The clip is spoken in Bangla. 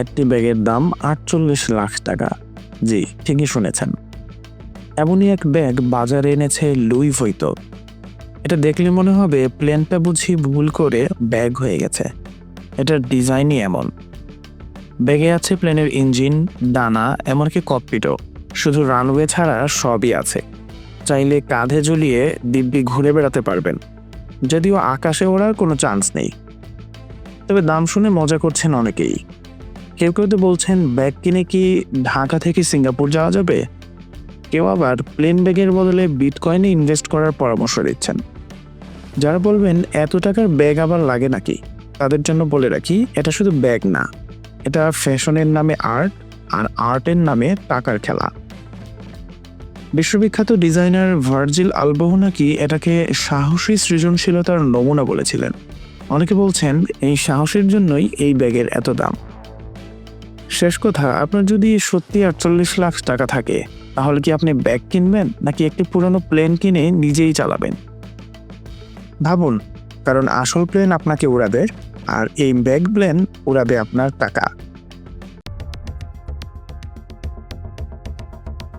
একটি ব্যাগের দাম ৪৮ লাখ টাকা। জি, ঠিকই শুনেছেন। এমনই এক ব্যাগ বাজারে এনেছে লুই ভুইতো। এটা দেখলে মনে হবে প্লেনটা বুঝি ভুল করে ব্যাগ হয়ে গেছে। এটার ডিজাইনই এমন। ব্যাগে আছে প্লেনের ইঞ্জিন, ডানা, এমনকি ককপিটও। শুধু রানওয়ে ছাড়া সবই আছে। চাইলে কাঁধে ঝুলিয়ে দিব্যি ঘুরে বেড়াতে পারবেন, যদিও আকাশে ওড়ার কোনো চান্স নেই। তবে দাম শুনে মজা করছেন অনেকেই। কেউ কেউ তো বলছেন ব্যাগ কিনে কি ঢাকা থেকে সিঙ্গাপুর যাওয়া যাবে। কেউ আবার প্লেন ব্যাগের বদলে বিটকয়েনে ইনভেস্ট করার পরামর্শ দিচ্ছেন। যারা বলবেন এত টাকার ব্যাগ আবার লাগে নাকি, তাদের জন্য বলে রাখি, এটা শুধু ব্যাগ না, এটা ফ্যাশনের নামে আর্ট, আর আর্টের নামে টাকার খেলা। বিশ্ববিখ্যাত ডিজাইনার ভার্জিল আলবাহ নাকি এটাকে সাহসী সৃজনশীলতার নমুনা বলেছিলেন। অনেকে বলছেন এই সাহসের জন্যই এই ব্যাগের এত দাম। শেষ কথা, আপনার যদি সত্যি ৪৮ লাখ টাকা থাকে, তাহলে কি আপনি ব্যাগ কিনবেন নাকি একটি পুরনো প্লেন কিনে নিজেই চালাবেন? ভাবুন, কারণ আসল প্লেন আপনাকে উড়াবে, আর এই ব্যাগ প্লেন উড়াবে আপনার টাকা।